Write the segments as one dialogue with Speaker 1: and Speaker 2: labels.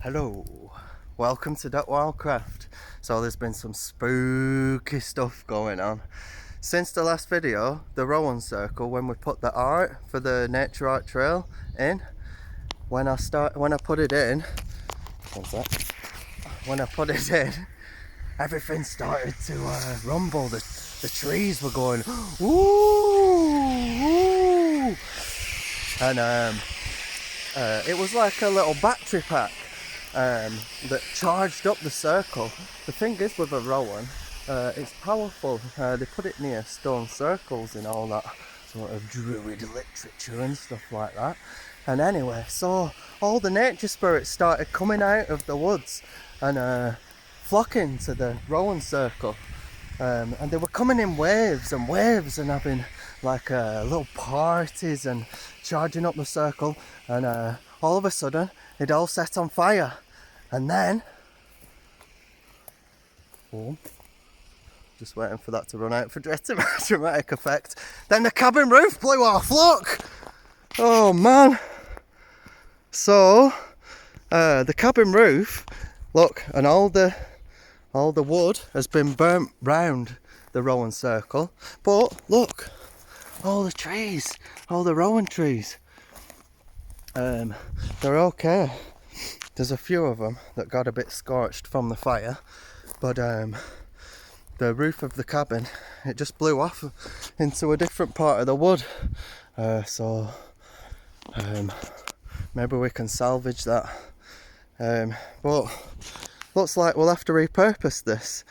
Speaker 1: Hello, welcome to Wildcraft. So there's been some spooky stuff going on since the last video, the Rowan circle, when we put the art for the nature art trail in. When I put it in, everything started to rumble. The trees were going ooh, and it was like a little battery pack that charged up the circle. The thing is with a Rowan, it's powerful. They put it near stone circles and all that sort of druid literature and stuff like that. And anyway, so all the nature spirits started coming out of the woods and flocking to the Rowan circle. And they were coming in waves and having like little parties and charging up the circle, and all of a sudden it all set on fire. And then just waiting for that to run out for dramatic effect, then the cabin roof blew off. Look, oh man. So the cabin roof, look, and all the wood has been burnt round the Rowan circle, but look, all the trees, all the Rowan trees, they're okay. There's a few of them that got a bit scorched from the fire, but the roof of the cabin, it just blew off into a different part of the wood, so maybe we can salvage that, but looks like we'll have to repurpose this,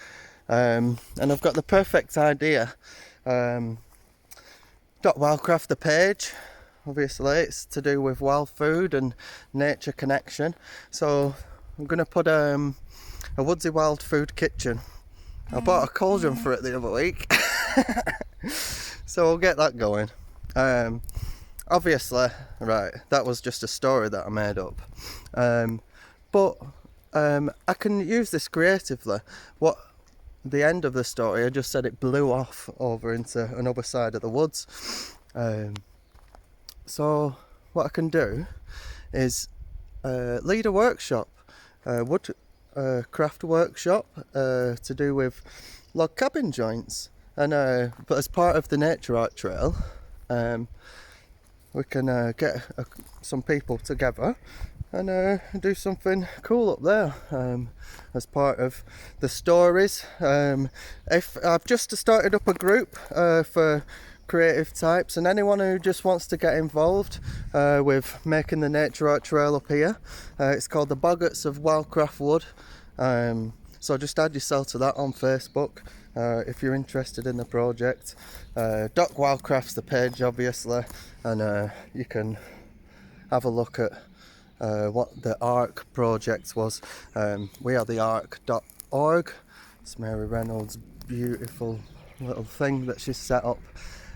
Speaker 1: and I've got the perfect idea. Wildcraft, the page, obviously it's to do with wild food and nature connection, so I'm going to put a woodsy wild food kitchen. I bought a cauldron for it the other week, so we'll get that going. Obviously, right, that was just a story that I made up, but I can use this creatively. What the end of the story, I just said it blew off over into another side of the woods. So what I can do is lead a workshop, Woodcraft workshop, to do with log cabin joints, and but as part of the nature art trail, we can get some people together and do something cool up there, as part of the stories. If I've just started up a group for creative types, and anyone who just wants to get involved with making the nature art trail up here, it's called the Boggarts of Wildcraft Wood, so just add yourself to that on Facebook if you're interested in the project. Wildcraft's the page, obviously, and you can have a look at what the ARC project was. We are the arc.org. It's Mary Reynolds' beautiful little thing that she's set up,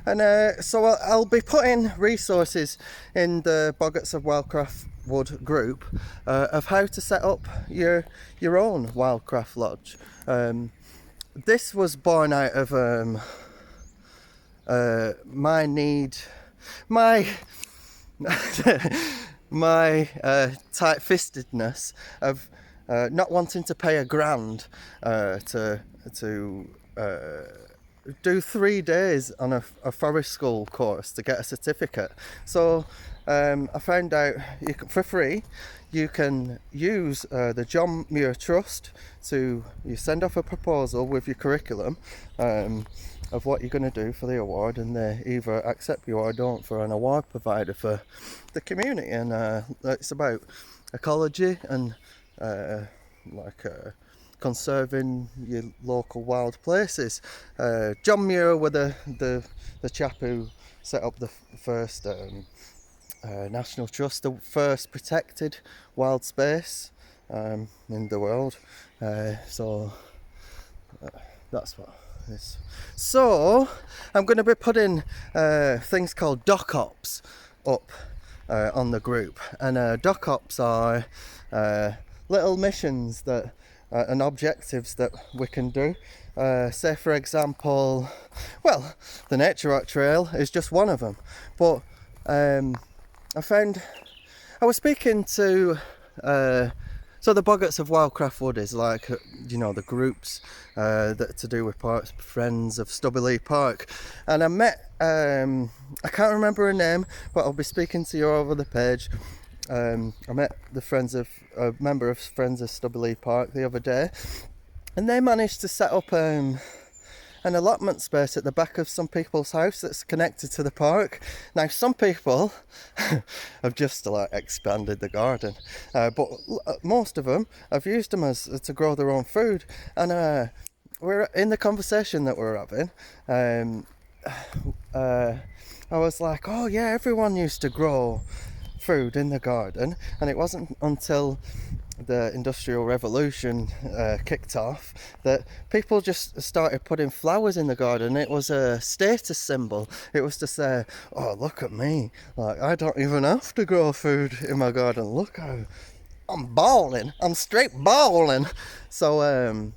Speaker 1: and so I'll be putting resources in the Boggarts of Wildcraft Wood group of how to set up your own Wildcraft lodge. This was born out of my my tight-fistedness of not wanting to pay $1,000 to do 3 days on a forest school course to get a certificate. So I found out you can, for free, you can use the John Muir Trust you send off a proposal with your curriculum of what you're going to do for the award, and they either accept you or don't for an award provider for the community. And it's about ecology and conserving your local wild places. John Muir were the chap who set up the first National Trust, the first protected wild space in the world. So that's what it is. So I'm going to be putting things called doc ops up on the group, and doc ops are little missions that and objectives that we can do. Say for example, well, the nature art trail is just one of them, but I was speaking to So the Boggarts of Wildcraft Wood is like, you know, the groups that to do with parks, friends of Stubby Park. And I met, I can't remember her name, but I'll be speaking to you over the page. I met a member of Friends of Stubby Park the other day, and they managed to set up an allotment space at the back of some people's house that's connected to the park. Now some people have just like expanded the garden, but most of them have used them as to grow their own food. And we're in the conversation that we're having. I was like, oh yeah, everyone used to grow food in the garden, and it wasn't until the Industrial Revolution kicked off that people just started putting flowers in the garden. It was a status symbol. It was to say, oh, look at me, like I don't even have to grow food in my garden, look how I'm balling, I'm straight balling. So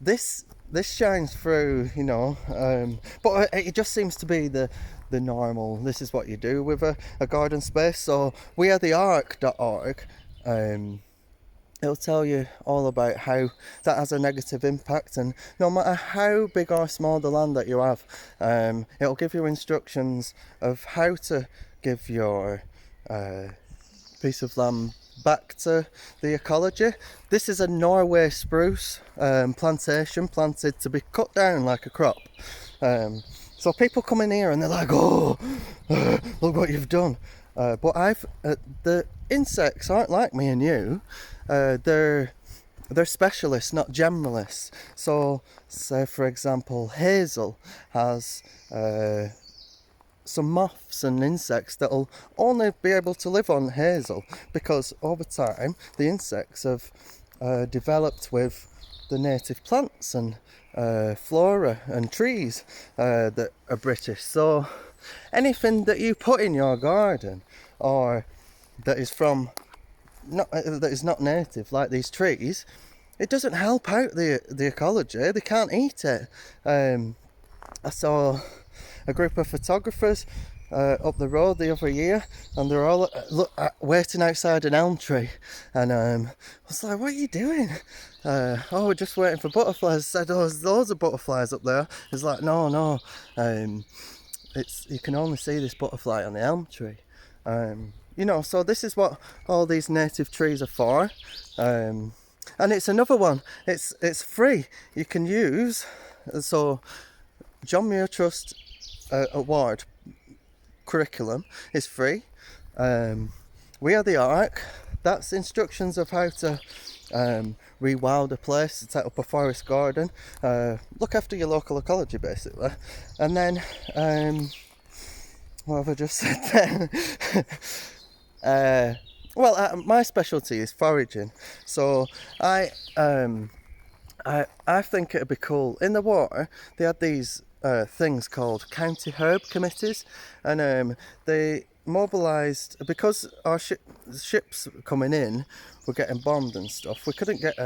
Speaker 1: this shines through, you know, but it just seems to be the normal, this is what you do with a garden space. So wearetheark.org, it'll tell you all about how that has a negative impact, and no matter how big or small the land that you have, it'll give you instructions of how to give your piece of land back to the ecology. This is a Norway spruce plantation planted to be cut down like a crop. So people come in here and they're like, oh, look what you've done. But the insects aren't like me and you. They're specialists, not generalists. So, say for example, hazel has some moths and insects that'll only be able to live on hazel, because over time the insects have developed with the native plants and flora and trees that are British. So anything that you put in your garden or that is not native, like these trees, it doesn't help out the ecology. They can't eat it. I saw a group of photographers up the road the other year, and they're all waiting outside an elm tree, and I was like, what are you doing? Oh, we're just waiting for butterflies. I said, oh, there's loads of butterflies up there. It's like, no, you can only see this butterfly on the elm tree. You know, so this is what all these native trees are for. And it's another one, it's free, you can use. So John Muir Trust award curriculum is free. We Are the Ark, that's instructions of how to rewild a place, set up a forest garden, look after your local ecology basically. And then what have I just said then? My specialty is foraging, so I think it'd be cool. In the water they had these things called county herb committees, and they mobilised, because our ships coming in were getting bombed and stuff. We couldn't get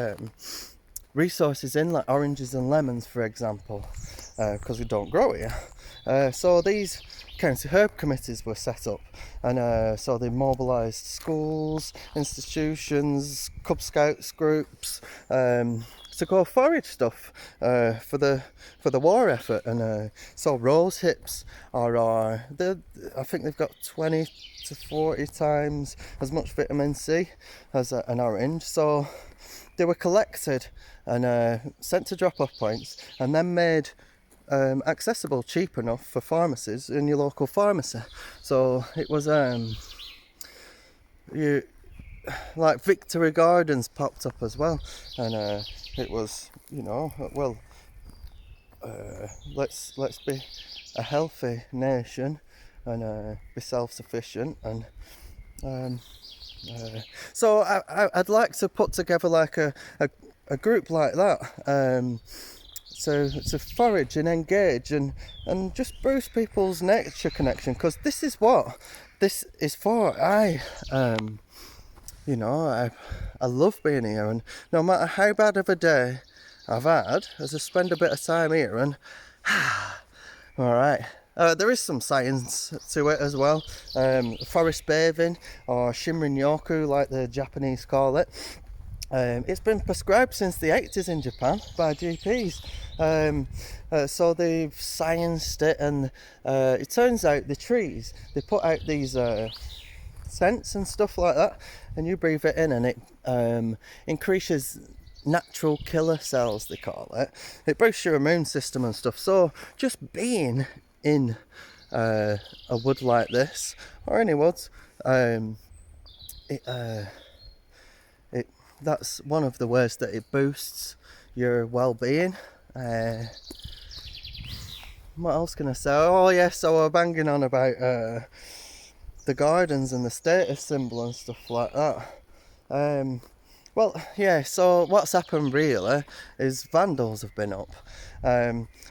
Speaker 1: resources in, like oranges and lemons for example, because we don't grow here. So these county herb committees were set up, and so they mobilised schools, institutions, Cub Scouts groups to go forage stuff for the war effort. And so rose hips I think they've got 20 to 40 times as much vitamin C as an orange. So they were collected and sent to drop-off points, and then made accessible, cheap enough for pharmacies in your local pharmacy. So it was like Victory Gardens popped up as well, and it was, you know, well, let's be a healthy nation and be self-sufficient. And so I'd like to put together like a group like that, to forage and engage and just boost people's nature connection, because this is what this is for. You know, I love being here, and no matter how bad of a day I've had, as I spend a bit of time here, and alright, there is some science to it as well. Forest bathing, or Shinrin-yoku like the Japanese call it. It's been prescribed since the 80s in Japan by GPs. So they've scienced it, and it turns out the trees, they put out these scents and stuff like that, and you breathe it in and it increases natural killer cells, they call it. It boosts your immune system and stuff. So just being in a wood like this, or any woods, that's one of the ways that it boosts your well-being. What else can I say? Oh yes, so we're banging on about the gardens and the status symbol and stuff like that. Well, yeah, so what's happened really is vandals have been up.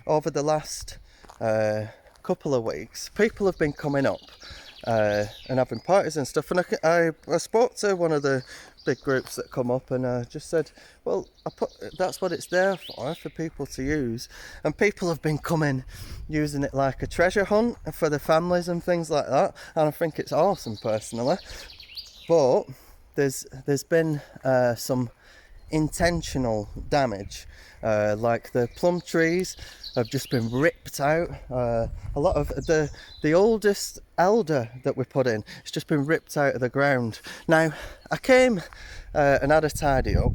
Speaker 1: Over the last couple of weeks, people have been coming up and having parties and stuff, and I spoke to one of the big groups that come up, and just said, well, that's what it's there for people to use. And people have been coming using it like a treasure hunt for the families and things like that, and I think it's awesome personally. But there's been some intentional damage, like the plum trees have just been ripped out. A lot of the oldest elder that we put in, it's just been ripped out of the ground. Now I came and had a tidy up,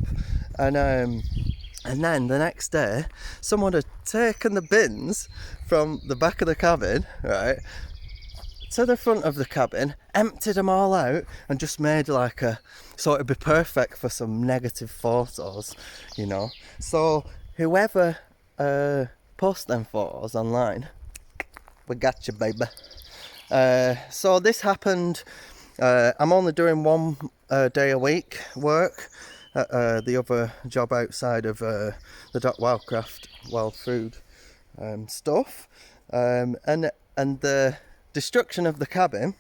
Speaker 1: and then the next day someone had taken the bins from the back of the cabin, right, to the front of the cabin, emptied them all out, and just made like so it'd be perfect for some negative photos, you know. So whoever post them photos online, we got you, baby. So this happened. I'm only doing one day a week work at the other job outside of the Wildcraft wild food stuff, and the destruction of the cabin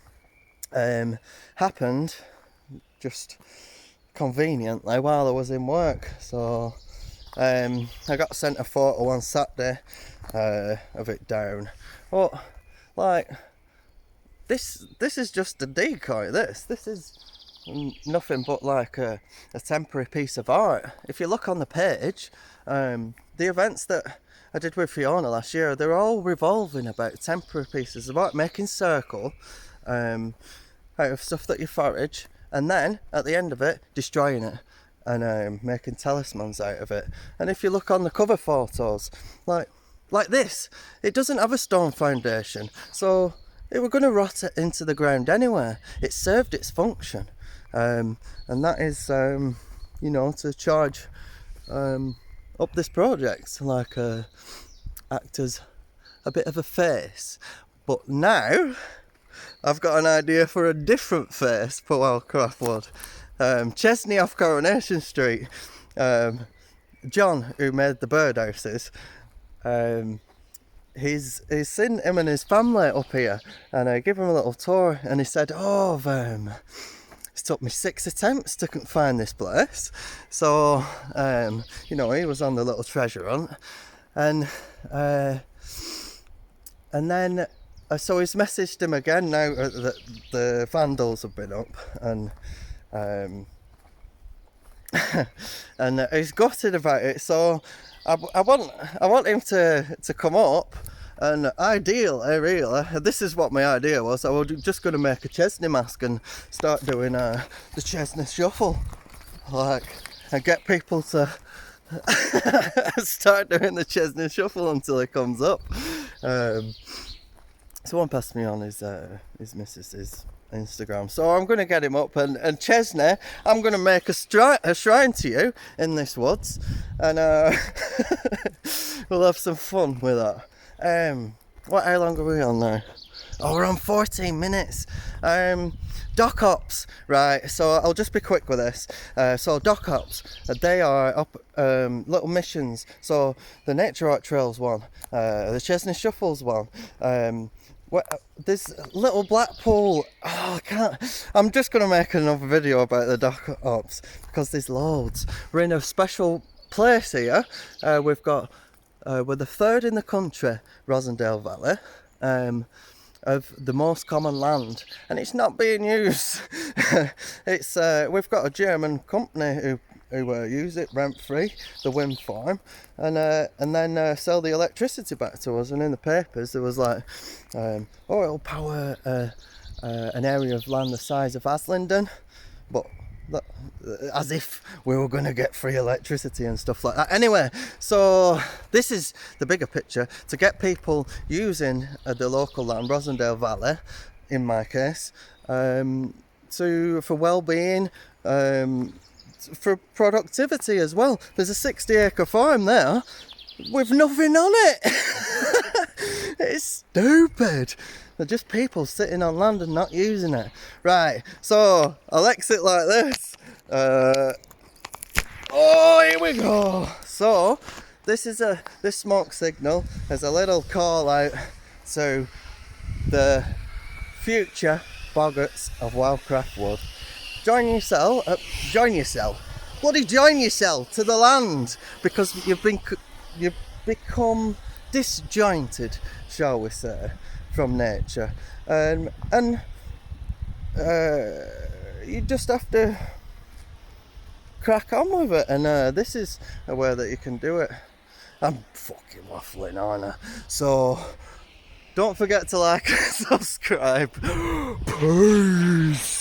Speaker 1: happened just conveniently while I was in work. So I got sent a photo on Saturday of it down. But like this is just a decoy. This is nothing but like a temporary piece of art. If you look on the page, the events that I did with Fiona last year, they're all revolving about temporary pieces of art, making circle out of stuff that you forage, and then at the end of it destroying it and making talismans out of it. And if you look on the cover photos, like this, it doesn't have a stone foundation, so it were going to rot it into the ground anyway. It served its function, and that is you know, to charge up this project, like act as a bit of a face. But now I've got an idea for a different face for Wildcraft Wood. Chesney off Coronation Street, John, who made the birdhouses, he's seen him and his family up here, and I gave him a little tour, and he said, oh, it's took me 6 attempts to find this place. So you know, he was on the little treasure hunt, and then so he's messaged him again now that the vandals have been up, and and he's gutted about it. So I want him to come up, and ideally, really, this is what my idea was. I was just going to make a Chesney mask and start doing the Chesney shuffle, like, and get people to start doing the Chesney shuffle until he comes up. Someone passed me on his missus's Instagram, so I'm going to get him up, and Chesney, I'm going to make a shrine to you in this woods, and we'll have some fun with that. How long are we on now? Oh, we're on 14 minutes. Dock hops, right, so I'll just be quick with this. So dock hops, they are up little missions. So the Nature Art Trails one, the Chesney Shuffles one, this little Blackpool, I'm just going to make another video about the dock hops, because there's loads. We're in a special place here. We've got, we're the third in the country, Rosendale Valley, of the most common land, and it's not being used. It's we've got a German company who who use it rent free, the wind farm, and then sell the electricity back to us. And in the papers there was like, oh, it'll power an area of land the size of Aslingden, but as if we were going to get free electricity and stuff like that. Anyway, so this is the bigger picture, to get people using the local land, Rosendale Valley in my case, for well-being, for productivity as well. There's a 60-acre farm there with nothing on it. It's stupid. They're just people sitting on land and not using it. Right, so I'll exit like this. Oh, here we go. So this smoke signal is a little call out to the future Boggarts of Wildcraft Wood. Join yourself to the land, because you've become disjointed, shall we say, from nature, and you just have to crack on with it, and this is a way that you can do it. I'm fucking waffling, aren't I? So don't forget to like and subscribe. Peace.